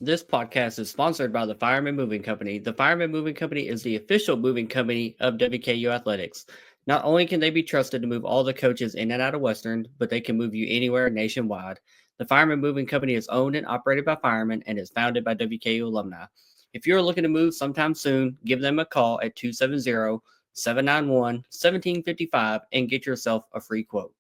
This podcast is sponsored by the Fireman Moving Company. The Fireman Moving Company is the official moving company of WKU Athletics. Not only can they be trusted to move all the coaches in and out of Western, but they can move you anywhere nationwide. The Fireman Moving Company is owned and operated by firemen and is founded by WKU alumni. If you're looking to move sometime soon, give them a call at 270-791-1755 and get yourself a free quote.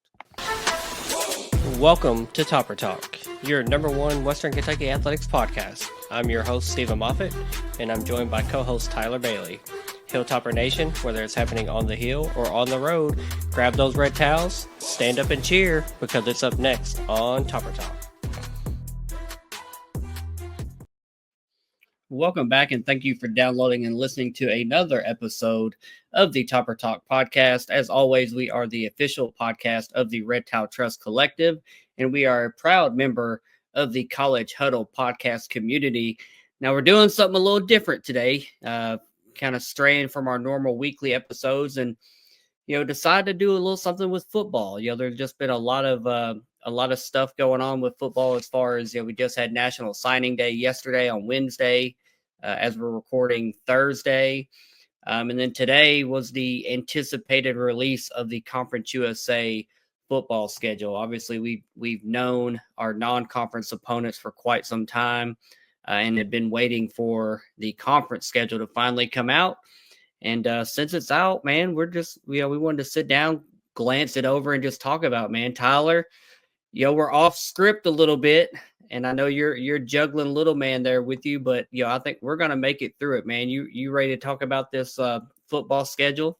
Welcome to Topper Talk, your number one Western Kentucky athletics podcast. I'm your host, Stephen Moffitt, and I'm joined by co-host Tyler Bailey. Hilltopper Nation, whether it's happening on the hill or on the road, grab those red towels, stand up and cheer, because it's up next on Topper Talk. Welcome back, and thank you for downloading and listening to another episode of the Topper Talk podcast. As always, we are the official podcast of the Red Towel Trust Collective, and we are a proud member of the College Huddle podcast community. Now, we're doing something a little different today, kind of straying from our normal weekly episodes, and decide to do a little something with football. There's just been a lot of stuff going on with football as far as we just had National Signing Day yesterday on Wednesday, as we're recording Thursday. And then today was the anticipated release of the Conference USA football schedule. Obviously, we've known our non-conference opponents for quite some time, and had been waiting for the conference schedule to finally come out. And since it's out, man, we wanted to sit down, glance it over, and just talk about, man. Tyler, we're off script a little bit, and I know you're juggling little man there with you, but I think we're gonna make it through it, man. You ready to talk about this football schedule?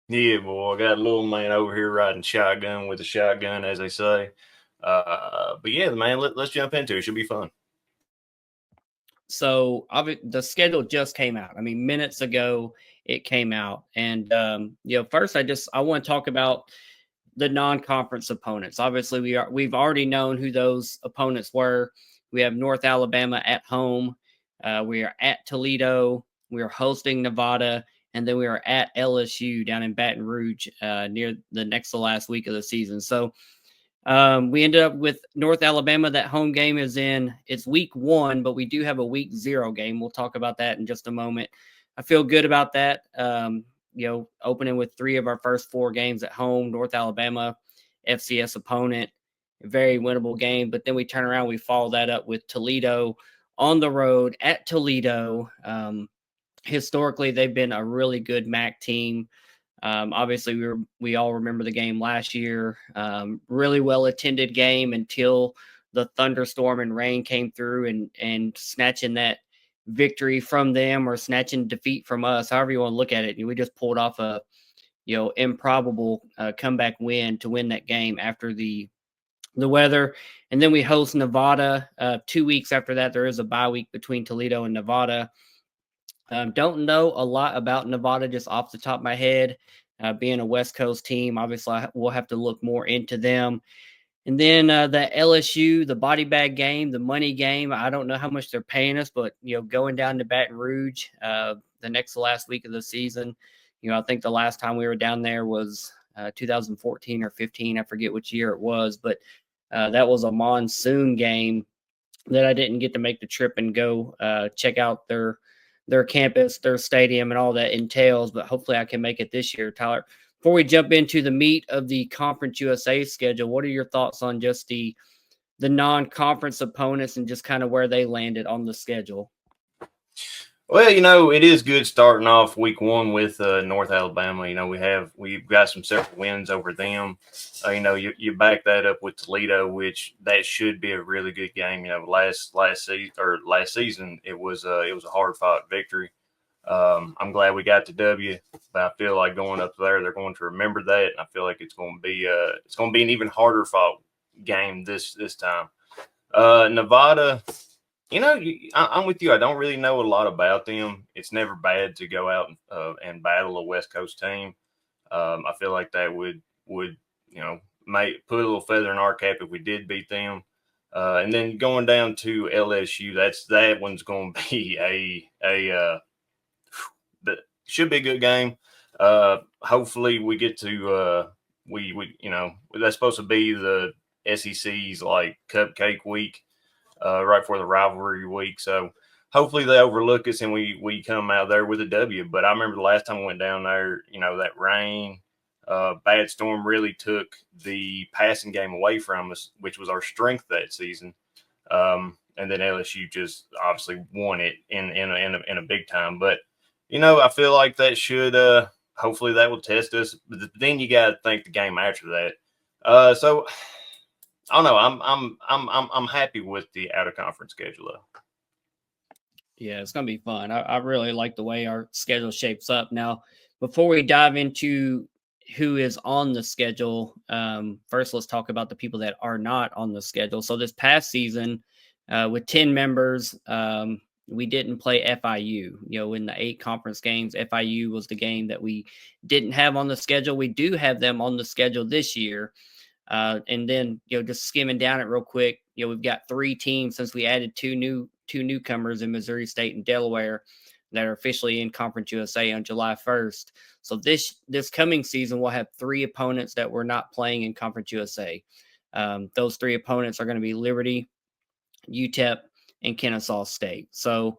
Yeah, boy, I got a little man over here riding shotgun with a shotgun, as they say. But yeah, man, let's jump into it. It should be fun. So the schedule just came out. I mean, minutes ago it came out, and first I want to talk about the non-conference opponents. Obviously, we've already known who those opponents were. We have North Alabama at home. We are at Toledo. We are hosting Nevada, and then we are at LSU down in Baton Rouge near the next to last week of the season. So we ended up with North Alabama. That home game it's week 1, but we do have a week 0 game. We'll talk about that in just a moment. I feel good about that. Opening with 3 of our first 4 games at home. North Alabama, FCS opponent, a very winnable game. But then we turn around, we follow that up with Toledo on the road at Toledo. Historically, they've been a really good MAC team. Obviously, we all remember the game last year. Really well attended game until the thunderstorm and rain came through and snatching that victory from them, or snatching defeat from us, however you want to look at it. We just pulled off a improbable comeback win to win that game after the weather. And then we host Nevada 2 weeks after that. There is a bye week between Toledo and Nevada. Don't know a lot about Nevada just off the top of my head. Being a West Coast team, obviously we'll have to look more into them. And then the LSU, the body bag game, the money game. I don't know how much they're paying us, but going down to Baton Rouge the next to last week of the season. I think the last time we were down there was 2014 or 15. I forget which year it was, but that was a monsoon game that I didn't get to make the trip and go check out their campus, their stadium, and all that entails. But hopefully I can make it this year. Tyler, before we jump into the meat of the Conference USA schedule, what are your thoughts on just the non-conference opponents and just kind of where they landed on the schedule? Well, it is good starting off week 1 with North Alabama. We've got several wins over them. You back that up with Toledo, which that should be a really good game. Last season it was a hard fought victory. I'm glad we got the W, but I feel like going up there, they're going to remember that, and I feel like it's going to be an even harder fought game this time. Nevada. I'm with you. I don't really know a lot about them. It's never bad to go out and battle a West Coast team. I feel like that would might put a little feather in our cap if we did beat them. And then going down to LSU, that one's going to be that should be a good game. Hopefully we get to that's supposed to be the SEC's like cupcake week. right before the rivalry week. So hopefully they overlook us and we come out there with a W. But I remember the last time we went down there, that rain, bad storm really took the passing game away from us, which was our strength that season. And then LSU just obviously won it in a big time. But I feel like that should hopefully that will test us. But then you got to think the game after that. So I don't know. I'm happy with the out of conference schedule though. Yeah, it's gonna be fun. I really like the way our schedule shapes up. Now, before we dive into who is on the schedule, first let's talk about the people that are not on the schedule. So this past season, with 10 members, we didn't play FIU. In the 8 conference games, FIU was the game that we didn't have on the schedule. We do have them on the schedule this year. And then, just skimming down it real quick, we've got 3 teams since we added two newcomers in Missouri State and Delaware that are officially in Conference USA on July 1st. So this coming season, we'll have 3 opponents that we're not playing in Conference USA. Those 3 opponents are going to be Liberty, UTEP, and Kennesaw State. So,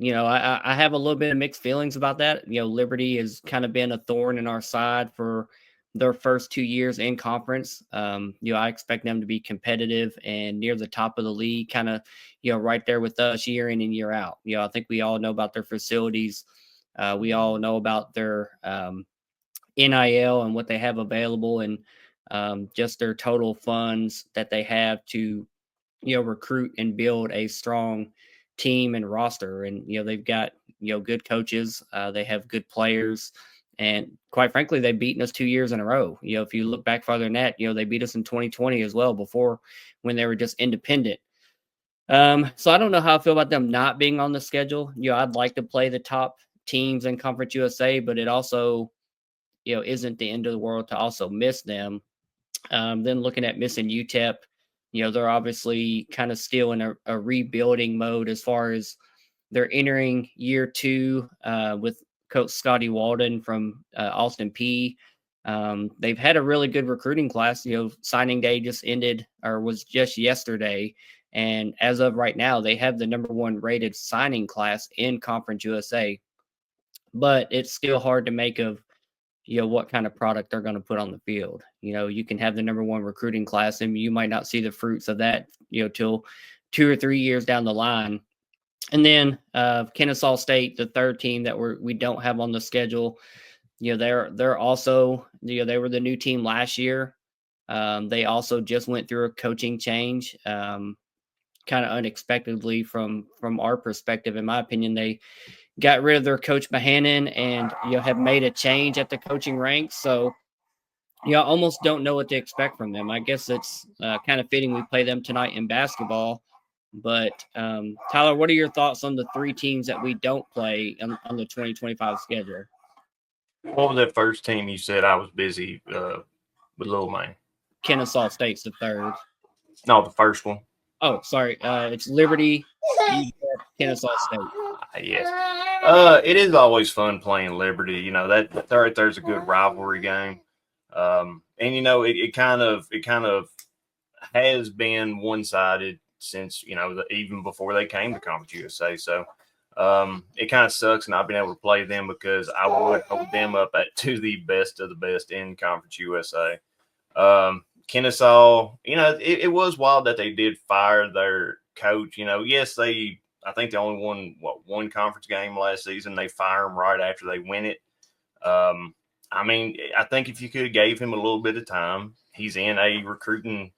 I have a little bit of mixed feelings about that. Liberty has kind of been a thorn in our side for their first 2 years in conference. I expect them to be competitive and near the top of the league, kind of, right there with us year in and year out. I think we all know about their facilities. We all know about their NIL and what they have available, and just their total funds that they have to, recruit and build a strong team and roster. And, they've got, good coaches. They have good players. And quite frankly, they've beaten us 2 years in a row. If you look back farther than that, they beat us in 2020 as well, before, when they were just independent. So I don't know how I feel about them not being on the schedule. I'd like to play the top teams in Conference USA, but it also, isn't the end of the world to also miss them. Then looking at missing UTEP, they're obviously kind of still in a rebuilding mode as far as they're entering year 2 with Coach Scotty Walden from Austin P. They've had a really good recruiting class. Signing day just ended, or was just yesterday. And as of right now, they have the number 1 rated signing class in Conference USA. But it's still hard to make of, what kind of product they're going to put on the field. You can have the number 1 recruiting class and you might not see the fruits of that, till 2 or 3 years down the line. And then Kennesaw State, the 3rd team that we don't have on the schedule. They're also, they were the new team last year. They also just went through a coaching change, kind of unexpectedly from our perspective. In my opinion, they got rid of their coach Bohannon and have made a change at the coaching ranks. So I almost don't know what to expect from them. I guess it's kind of fitting we play them tonight in basketball. But Tyler, what are your thoughts on the 3 teams that we don't play on the 2025 schedule? What was that first team you said? I was busy with little man. Kennesaw State's the 3rd. No, the first one. Oh, sorry. It's Liberty, Kennesaw State. Yes. It is always fun playing Liberty. That right there's a good rivalry game. And it kind of has been one-sided since even before they came to Conference USA. So it kind of sucks not being able to play them, because I would hold them up to the best of the best in Conference USA. Kennesaw, it was wild that they did fire their coach. Yes, I think they only won one conference game last season. They fire him right after they win it. I think if you could have gave him a little bit of time, he's in a recruiting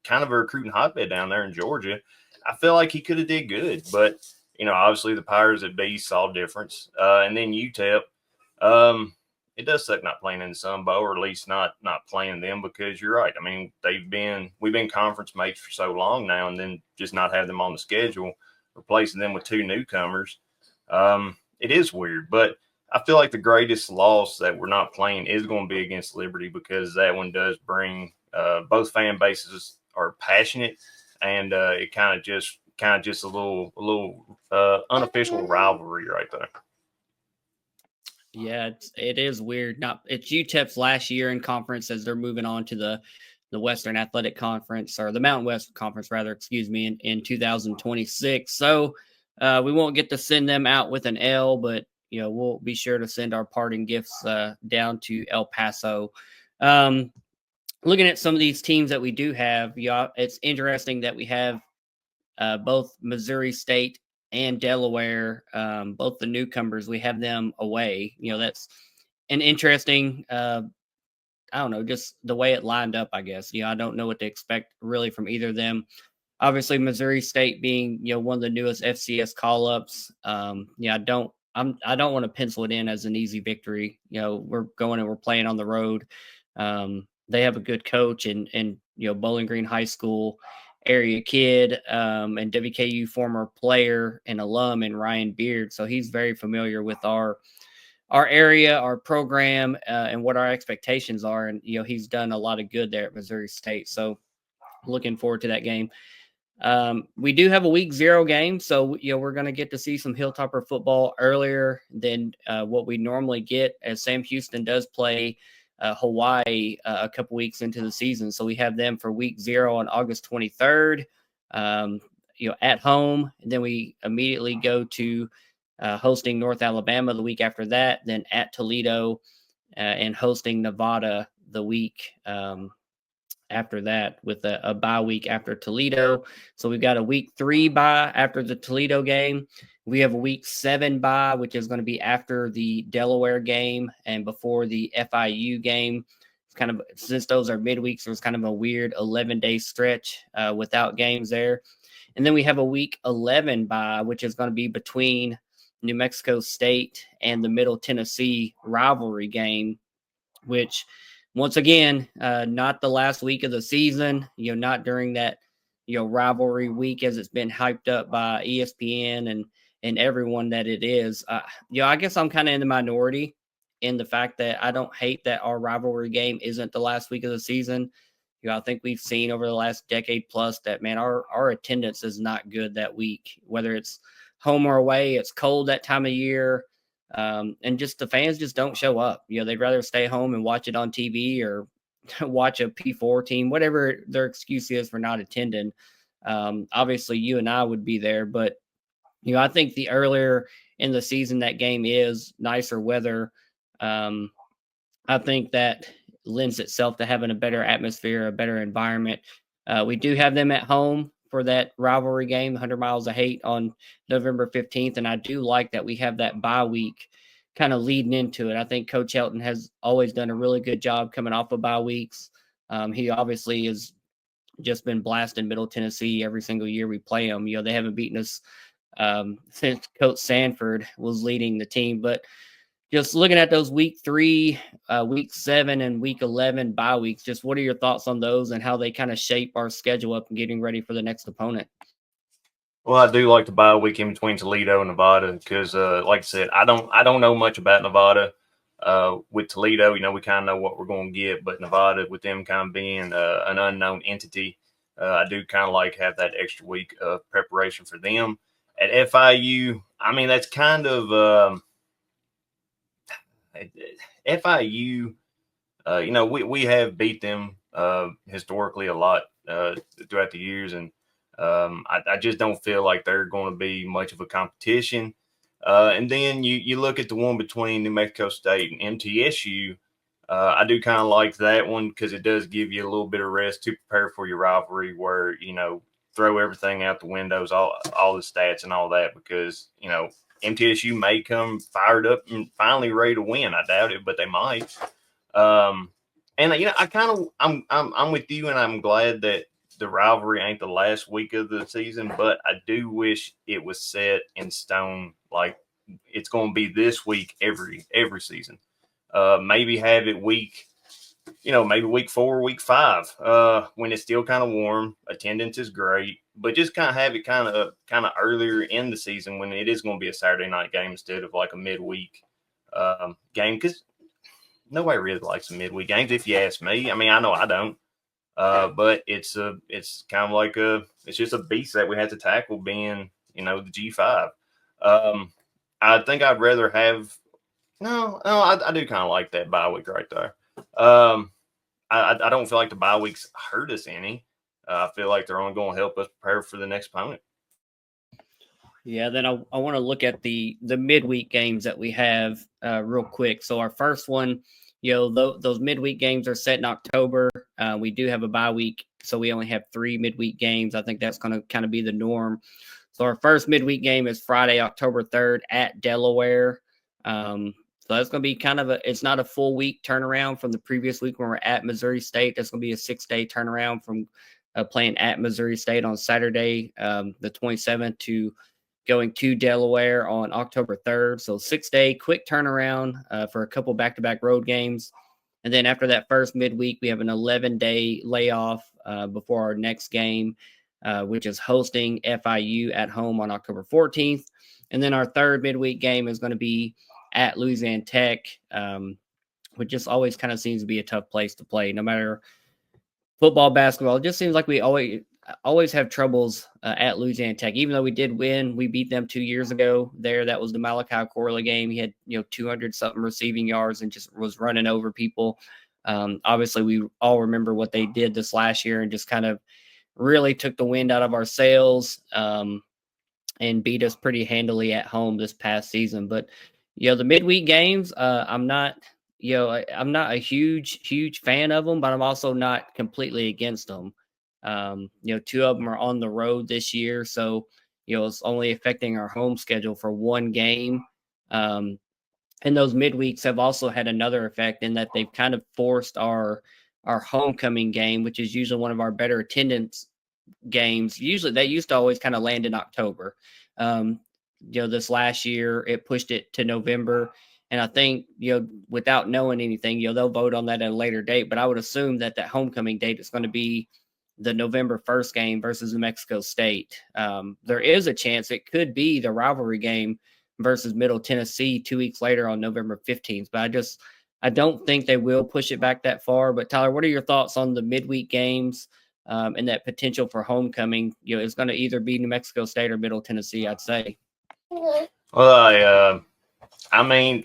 hotbed down there in Georgia. I feel like he could have did good, but obviously the powers that be saw difference. And then UTEP, it does suck not playing in the Sun Bowl, or at least not playing them, because you're right. We've been conference mates for so long now, and then just not have them on the schedule, replacing them with 2 newcomers. It is weird, but I feel like the greatest loss that we're not playing is going to be against Liberty, because that one does bring both fan bases are passionate, and it kind of just a little unofficial rivalry right there. Yeah, it is weird. It's UTEP's last year in conference as they're moving on to the the Western Athletic Conference, or the Mountain West Conference, rather, excuse me, in 2026. So we won't get to send them out with an L, but we'll be sure to send our parting gifts down to El Paso. Looking at some of these teams that we do have, it's interesting that we have both Missouri State and Delaware, both the newcomers. We have them away. That's an interesting. I don't know, just the way it lined up. I guess. I don't know what to expect really from either of them. Obviously, Missouri State being one of the newest FCS call ups. I don't. I don't want to pencil it in as an easy victory. We're going and we're playing on the road. They have a good coach and Bowling Green High School area kid, and WKU former player and alum, and Ryan Beard. So he's very familiar with our area, our program, and what our expectations are. And he's done a lot of good there at Missouri State. So looking forward to that game. We do have a week 0 game, so we're going to get to see some Hilltopper football earlier than what we normally get, as Sam Houston does play Hawaii a couple weeks into the season. So we have them for week 0 on August 23rd, at home, and then we immediately go to hosting North Alabama the week after that, then at Toledo, and hosting Nevada the week after that, with a bye week after Toledo. So we've got a week 3 bye after the Toledo game. We have a week 7 bye, which is going to be after the Delaware game and before the FIU game. It's kind of, since those are midweeks, so it's kind of a weird 11-day stretch without games there. And then we have a week 11 bye, which is going to be between New Mexico State and the Middle Tennessee rivalry game, which, once again, not the last week of the season, not during that, rivalry week as it's been hyped up by ESPN and everyone that it is. I guess I'm kind of in the minority in the fact that I don't hate that our rivalry game isn't the last week of the season. I think we've seen over the last decade plus that, man, our attendance is not good that week, whether it's home or away. It's cold that time of year. And just the fans just don't show up. They'd rather stay home and watch it on TV or watch a P4 team, whatever their excuse is for not attending. Obviously, you and I would be there, but I think the earlier in the season that game is, nicer weather, I think that lends itself to having a better atmosphere, a better environment. We do have them at home for that rivalry game, 100 Miles of Hate, on November 15th. And I do like that we have that bye week kind of leading into it. I think Coach Helton has always done a really good job coming off of bye weeks. He obviously has just been blasting Middle Tennessee every single year we play them. They haven't beaten us since Coach Sanford was leading the team. But just looking at those week 3, week 7, and week 11 bye weeks, just what are your thoughts on those and how they kind of shape our schedule up and getting ready for the next opponent? Well, I do like the bye week in between Toledo and Nevada because, like I said, I don't know much about Nevada. With Toledo, we kind of know what we're going to get, but Nevada, with them kind of being an unknown entity, I do kind of like have that extra week of preparation for them. At FIU, I mean, that's kind of FIU. We have beat them historically a lot throughout the years, and I just don't feel like they're going to be much of a competition. And then you look at the one between New Mexico State and MTSU. I do kind of like that one because it does give you a little bit of rest to prepare for your rivalry, where throw everything out the windows, all the stats and all that, because MTSU may come fired up and finally ready to win. I doubt it, but they might. And I'm with you, and I'm glad that the rivalry ain't the last week of the season, but I do wish it was set in stone, like it's going to be this week every season. Maybe have it maybe week 4, week 5, when it's still kind of warm, attendance is great, but just kind of have it kind of earlier in the season when it is going to be a Saturday night game instead of like a midweek game, because nobody really likes the midweek games, if you ask me. I mean, I know I don't. But it's kind of like it's just a beast that we had to tackle, being, the G5. I think I'd rather have, I do kind of like that bye week right there. I don't feel like the bye weeks hurt us any. I feel like they're only going to help us prepare for the next opponent. Yeah, then I want to look at the midweek games that we have real quick. So our first one, those midweek games are set in October. We do have a bye week, so we only have 3 midweek games. I think that's going to kind of be the norm. So our first midweek game is Friday, October 3rd at Delaware. So that's going to be it's not a full week turnaround from the previous week when we're at Missouri State. That's going to be a 6-day turnaround from playing at Missouri State on Saturday, the 27th, to going to Delaware on October 3rd. So 6-day quick turnaround for a couple back-to-back road games. And then after that first midweek, we have an 11-day layoff before our next game, which is hosting FIU at home on October 14th. And then our third midweek game is going to be at Louisiana Tech, which just always kind of seems to be a tough place to play, no matter football, basketball. It just seems like we always have troubles at Louisiana Tech. Even though we did win, we beat them 2 years ago there. That was the Malachi Corley game. He had 200 something receiving yards and just was running over people. Obviously, we all remember what they did this last year and just kind of really took the wind out of our sails and beat us pretty handily at home this past season. But the midweek games, I'm not a huge fan of them, but I'm also not completely against them. 2 of them are on the road this year, so it's only affecting our home schedule for 1 game. And those midweeks have also had another effect in that they've kind of forced our homecoming game, which is usually one of our better attendance games. Usually they used to always kind of land in October. This last year it pushed it to November. And I think, without knowing anything, they'll vote on that at a later date. But I would assume that homecoming date is going to be the November 1st game versus New Mexico State. There is a chance it could be the rivalry game versus Middle Tennessee 2 weeks later on November 15th. But I don't think they will push it back that far. But Tyler, what are your thoughts on the midweek games and that potential for homecoming? It's going to either be New Mexico State or Middle Tennessee, I'd say. Well, I mean,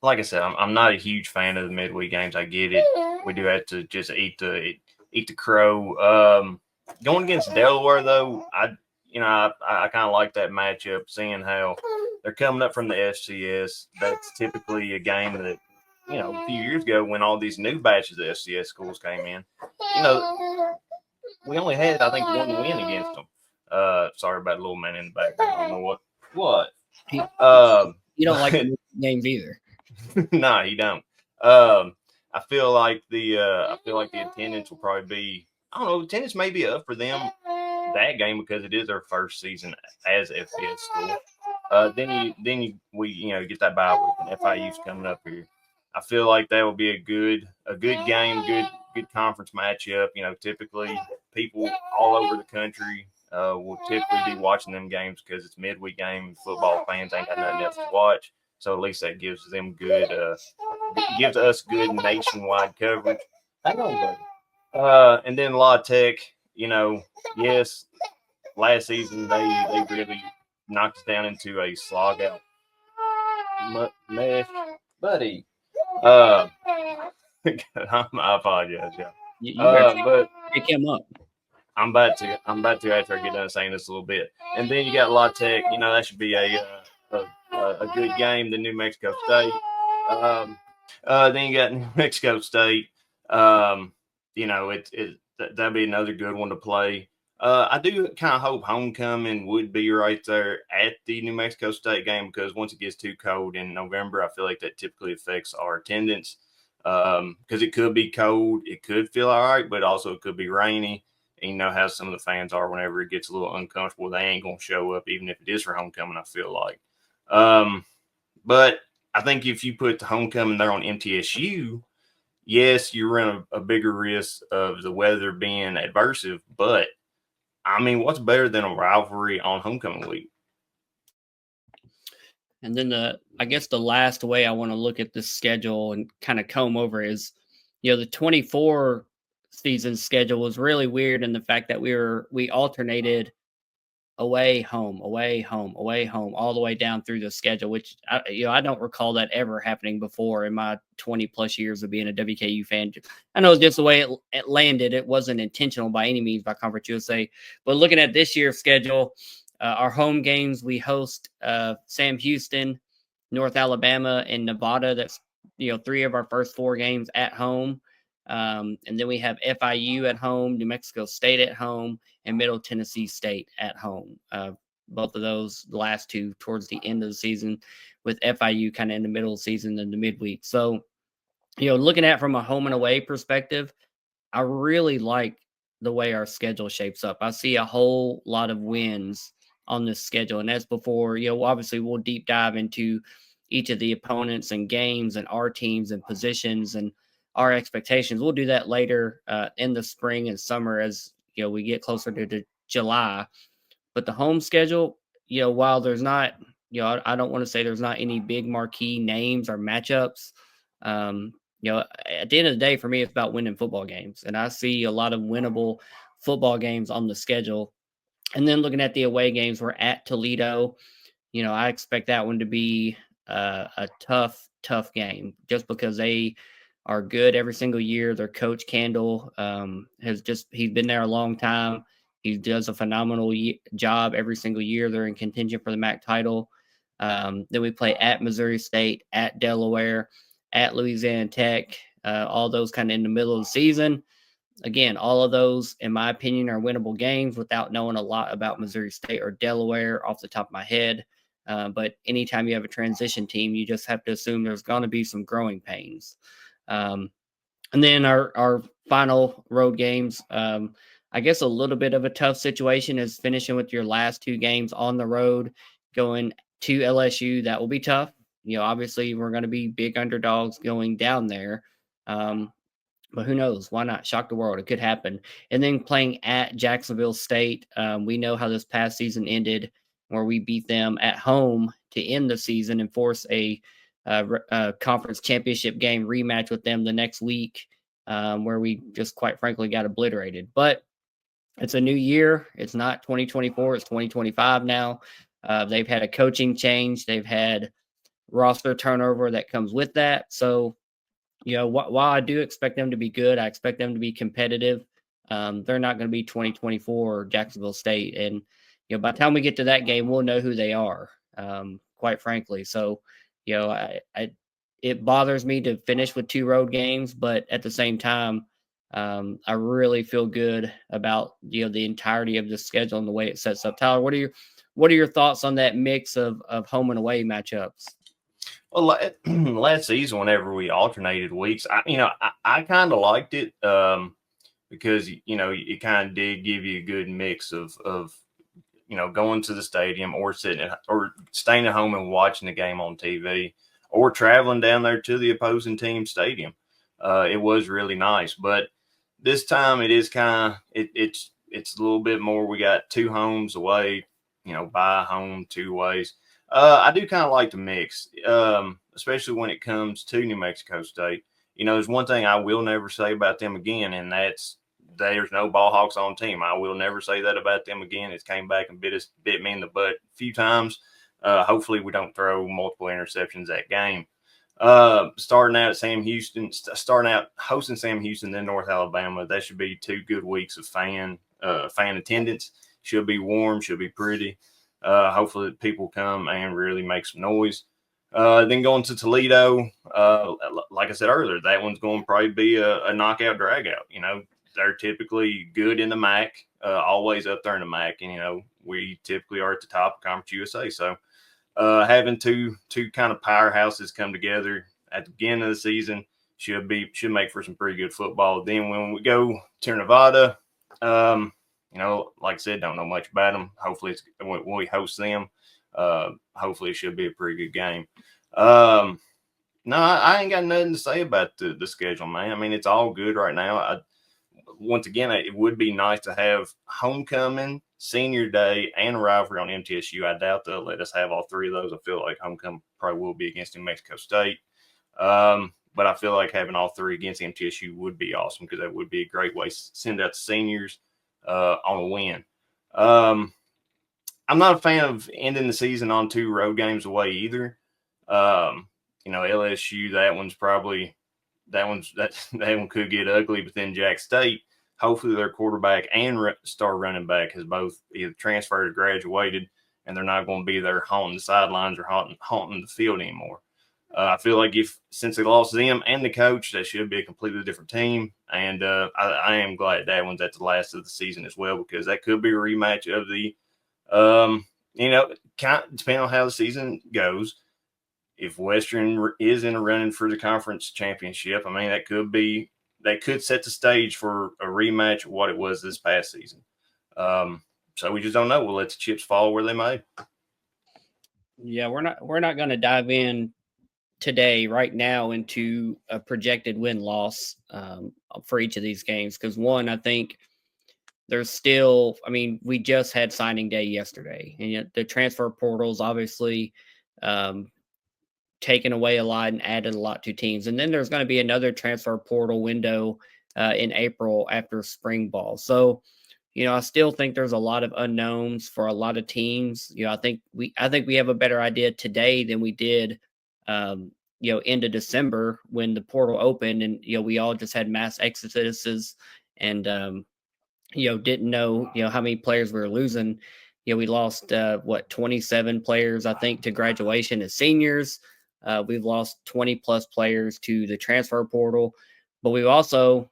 like I said, I'm not a huge fan of the midweek games. I get it. We do have to just eat the crow. Going against Delaware, though, I kind of like that matchup, seeing how they're coming up from the FCS. That's typically a game that, a few years ago when all these new batches of FCS schools came in, we only had, I think, 1 win against them. Sorry about the little man in the background. I don't know what. You don't like the games either. No, you don't. I feel like the attendance will probably be, I don't know, attendance may be up for them that game because it is their first season as FCS school. Then we get that bye week and FIU's coming up here. I feel like that will be a good game, good conference matchup. Typically people all over the country will typically be watching them games because it's midweek game. Football fans ain't got nothing else to watch, so at least that gives them gives us good nationwide coverage. Hang on, buddy. And then La Tech, yes, last season they really knocked us down into a slog out mess, buddy. I apologize, yeah. You better But pick him up. I'm about to after I get done saying this a little bit. And then you got La Tech. That should be a good game. The New Mexico State. Then you got New Mexico State. That'll be another good one to play. I do kind of hope homecoming would be right there at the New Mexico State game because once it gets too cold in November, I feel like that typically affects our attendance because it could be cold. It could feel all right, but also it could be rainy. And you know how some of the fans are whenever it gets a little uncomfortable. They ain't going to show up even if it is for homecoming, I feel like. But I think if you put the homecoming there on MTSU, yes, you run a bigger risk of the weather being adversive. But, I mean, what's better than a rivalry on homecoming week? And then I guess the last way I want to look at this schedule and kind of comb over is, the 24 season schedule was really weird in the fact that we alternated away, home, away, home, away, home, all the way down through the schedule, which I don't recall that ever happening before in my 20 plus years of being a WKU fan. I know it's just the way it landed. It wasn't intentional by any means by Conference USA. But looking at this year's schedule, our home games, we host Sam Houston, North Alabama, and Nevada. That's 3 of our first 4 games at home. And then we have FIU at home, New Mexico State at home, and Middle Tennessee State at home. Both of those, the last 2 towards the end of the season, with FIU kind of in the middle of the season and the midweek. So, looking at from a home and away perspective, I really like the way our schedule shapes up. I see a whole lot of wins on this schedule, and that's before, obviously we'll deep dive into each of the opponents and games and our teams and positions and our expectations. We'll do that later in the spring and summer as we get closer to July. But the home schedule, while there's not, I don't want to say there's not any big marquee names or matchups. At the end of the day, for me, it's about winning football games, and I see a lot of winnable football games on the schedule. And then looking at the away games, we're at Toledo. I expect that one to be a tough game just because they are good every single year. Their coach Candle he's been there a long time. He does a phenomenal job every single year. They're in contention for the MAC title. Then we play at Missouri State, at Delaware, at Louisiana Tech, all those kind of in the middle of the season. Again, all of those, in my opinion, are winnable games without knowing a lot about Missouri State or Delaware off the top of my head. But anytime you have a transition team, you just have to assume there's going to be some growing pains. And then our final road games, I guess a little bit of a tough situation is finishing with your last 2 games on the road, going to LSU. That will be tough. Obviously we're going to be big underdogs going down there. But who knows? Why not? Shock the world. It could happen. And then playing at Jacksonville State, we know how this past season ended, where we beat them at home to end the season and force a conference championship game rematch with them the next week, where we just quite frankly got obliterated. But it's a new year. It's not 2024. It's 2025 now. They've had a coaching change. They've had roster turnover that comes with that. So, while I do expect them to be good, I expect them to be competitive. They're not going to be 2024 Jacksonville State. And, by the time we get to that game, we'll know who they are, quite frankly. So, it bothers me to finish with 2 road games, but at the same time, I really feel good about, the entirety of the schedule and the way it sets up. Tyler, what are your thoughts on that mix of home and away matchups? Well, last season, whenever we alternated weeks, I kind of liked it because it kind of did give you a good mix of going to the stadium or or staying at home and watching the game on TV or traveling down there to the opposing team stadium. It was really nice, but this time it is kind of it's a little bit more. We got 2 homes away, by home 2 ways. I do kind of like the mix, especially when it comes to New Mexico State. There's one thing I will never say about them again, and that's there's no ball hawks on team. I will never say that about them again. It's came back and bit me in the butt a few times. Hopefully we don't throw multiple interceptions that game. Starting out hosting Sam Houston, then North Alabama. That should be 2 good weeks of fan attendance. Should be warm, should be pretty. Hopefully people come and really make some noise. Then going to Toledo, like I said earlier, that one's going to probably be a knockout dragout. They're typically good in the MAC, always up there in the MAC. And, we typically are at the top of Conference USA. So having two kind of powerhouses come together at the beginning of the season should make for some pretty good football. Then when we go to Nevada, like I said, don't know much about them. Hopefully when we host them, hopefully it should be a pretty good game. No, I ain't got nothing to say about the schedule, man. I mean, it's all good right now. Once again, it would be nice to have homecoming, senior day, and rivalry on MTSU. I doubt they'll let us have all 3 of those. I feel like homecoming probably will be against New Mexico State. But I feel like having all 3 against MTSU would be awesome because that would be a great way to send out the seniors on a win. I'm not a fan of ending the season on 2 road games away either. LSU, that one could get ugly. But then Jack State, hopefully their quarterback and star running back has both either transferred or graduated, and they're not going to be there haunting the sidelines or haunting the field anymore. I feel like since they lost them and the coach, that should be a completely different team. And I am glad that one's at the last of the season as well, because that could be a rematch of the, depending on how the season goes. If Western is in a running for the conference championship, I mean, that could set the stage for a rematch of what it was this past season. So we just don't know. We'll let the chips fall where they may. Yeah, we're not going to dive in today right now into a projected win-loss for each of these games, because one, I think there's still, I mean, we just had signing day yesterday, and the transfer portals obviously taken away a lot and added a lot to teams. And then there's going to be another transfer portal window in April after spring ball. So, I still think there's a lot of unknowns for a lot of teams. I think we have a better idea today than we did, into December when the portal opened, and we all just had mass exoduses and didn't know how many players we were losing. We lost 27 players, I think, to graduation as seniors. We've lost 20 plus players to the transfer portal, but we've also,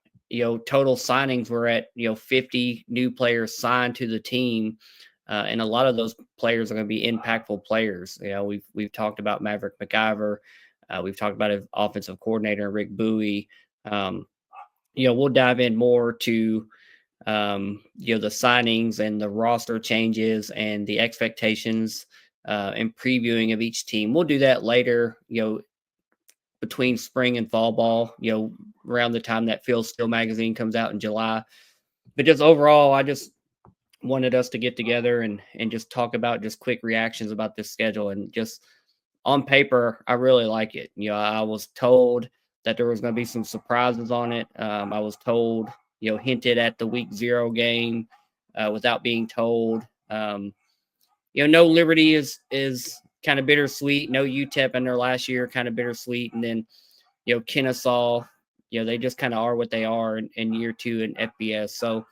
total signings were at 50 new players signed to the team, and a lot of those players are going to be impactful players. We've talked about Maverick McIver, we've talked about an offensive coordinator Rick Bowie. We'll dive in more to the signings and the roster changes and the expectations and previewing of each team. We'll do that later, between spring and fall ball, around the time that Phil Steele magazine comes out in July. But just overall, I just wanted us to get together and just talk about just quick reactions about this schedule. And just on paper, I really like it. I was told that there was going to be some surprises on it. I was told, hinted at the week 0 game without being told. No Liberty is kind of bittersweet. No UTEP in their last year, kind of bittersweet. And then, Kennesaw, they just kind of are what they are in year 2 in FBS. So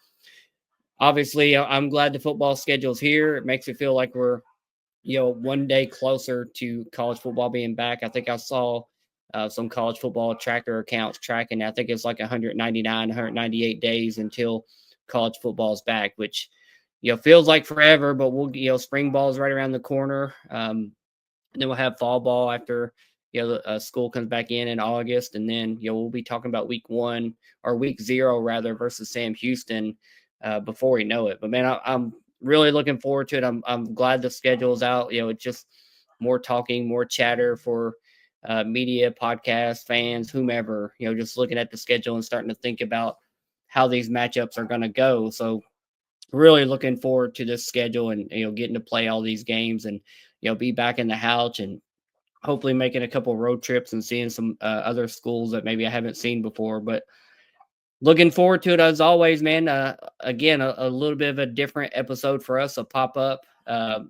obviously I'm glad the football schedule's here. It makes it feel like we're, one day closer to college football being back. I think I saw some college football tracker accounts tracking. I think it's like 199, 198 days until college football is back, which, feels like forever, but we'll, spring ball is right around the corner. And then we'll have fall ball after, school comes back in August. And then, we'll be talking about week 1 or week 0 rather versus Sam Houston before we know it. But man, I'm really looking forward to it. I'm glad the schedule's out. It's just more talking, more chatter for media, podcast, fans, whomever, just looking at the schedule and starting to think about how these matchups are going to go. So really looking forward to this schedule and, getting to play all these games and, be back in the house and hopefully making a couple road trips and seeing some other schools that maybe I haven't seen before. But looking forward to it as always, man. Again, a little bit of a different episode for us, a pop-up.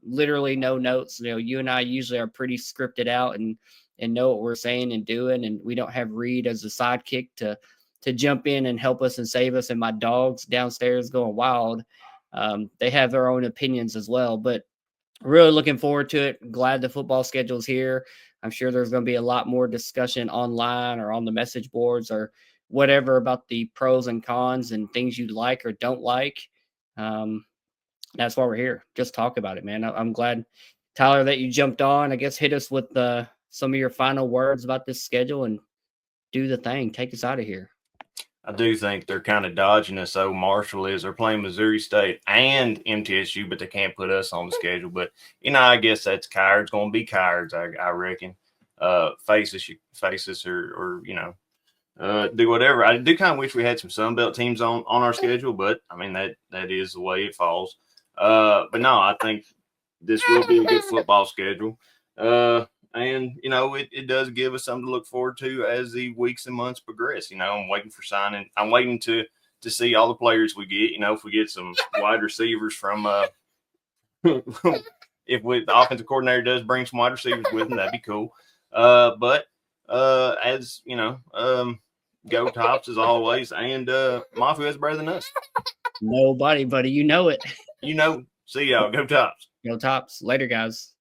Literally no notes. You and I usually are pretty scripted out and know what we're saying and doing, and we don't have Reed as a sidekick to jump in and help us and save us. And my dogs downstairs going wild. They have their own opinions as well, but really looking forward to it. Glad the football schedule's here. I'm sure there's going to be a lot more discussion online or on the message boards or whatever about the pros and cons and things you like or don't like. That's why we're here. Just talk about it, man. I'm glad, Tyler, that you jumped on. I guess hit us with some of your final words about this schedule and do the thing. Take us out of here. I do think they're kind of dodging us. So Marshall is. They're playing Missouri State and MTSU, but they can't put us on the schedule. But, I guess that's cards. Going to be cards, I reckon. Face us or do whatever. I do kind of wish we had some Sunbelt teams on our schedule, but, I mean, that is the way it falls. But, no, I think this will be a good football schedule. And, it does give us something to look forward to as the weeks and months progress. I'm waiting for signing. I'm waiting to see all the players we get. If we get some wide receivers from if the offensive coordinator does bring some wide receivers with him, that'd be cool. But as you know, go Tops as always, and Mafia is better than us. Nobody, buddy. You know it. See y'all. Go Tops. Go Tops. Later, guys.